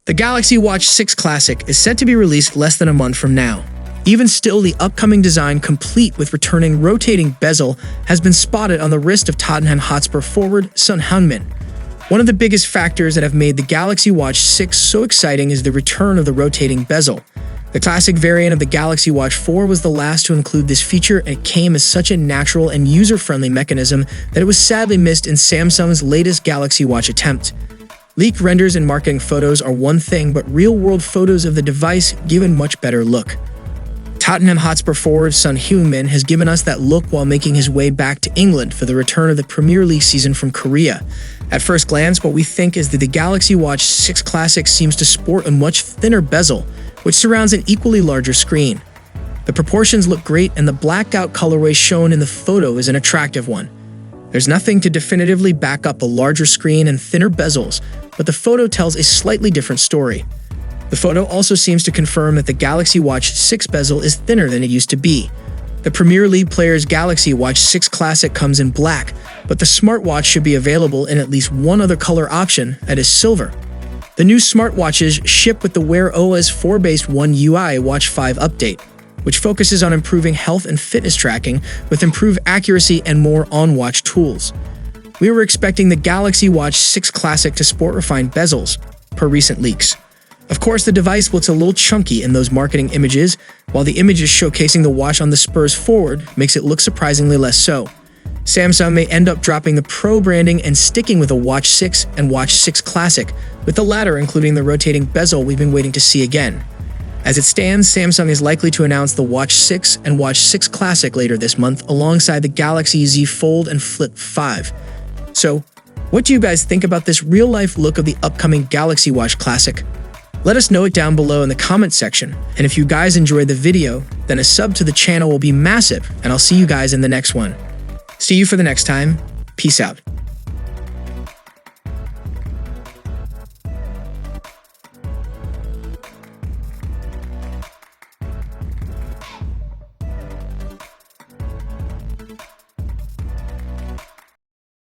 The Galaxy Watch 6 Classic is set to be released less than a month from now. Even still, the upcoming design, complete with returning rotating bezel, has been spotted on the wrist of Tottenham Hotspur forward Son Heung-min. One of the biggest factors that have made the Galaxy Watch 6 so exciting is the return of the rotating bezel. The classic variant of the Galaxy Watch 4 was the last to include this feature, and it came as such a natural and user-friendly mechanism that it was sadly missed in Samsung's latest Galaxy Watch attempt. Leaked renders and marketing photos are one thing, but real-world photos of the device give a much better look. Tottenham Hotspur forward Son Heung-min has given us that look while making his way back to England for the return of the Premier League season from Korea. At first glance, what we think is that the Galaxy Watch 6 Classic seems to sport a much thinner bezel, which surrounds an equally larger screen. The proportions look great, and the blacked-out colorway shown in the photo is an attractive one. There's nothing to definitively back up a larger screen and thinner bezels, but the photo tells a slightly different story. The photo also seems to confirm that the Galaxy Watch 6 bezel is thinner than it used to be. The Premier League player's Galaxy Watch 6 Classic comes in black, but the smartwatch should be available in at least one other color option, that is silver. The new smartwatches ship with the Wear OS 4-based One UI Watch 5 update, which focuses on improving health and fitness tracking with improved accuracy and more on-watch tools. We were expecting the Galaxy Watch 6 Classic to sport refined bezels, per recent leaks. Of course, the device looks a little chunky in those marketing images, while the images showcasing the watch on the Spurs forward makes it look surprisingly less so. Samsung may end up dropping the Pro branding and sticking with a Watch 6 and Watch 6 Classic, with the latter including the rotating bezel we've been waiting to see again. As it stands, Samsung is likely to announce the Watch 6 and Watch 6 Classic later this month alongside the Galaxy Z Fold and Flip 5. So, what do you guys think about this real-life look of the upcoming Galaxy Watch Classic? Let us know it down below in the comment section, and if you guys enjoyed the video, then a sub to the channel will be massive, and I'll see you guys in the next one. See you for the next time. Peace out.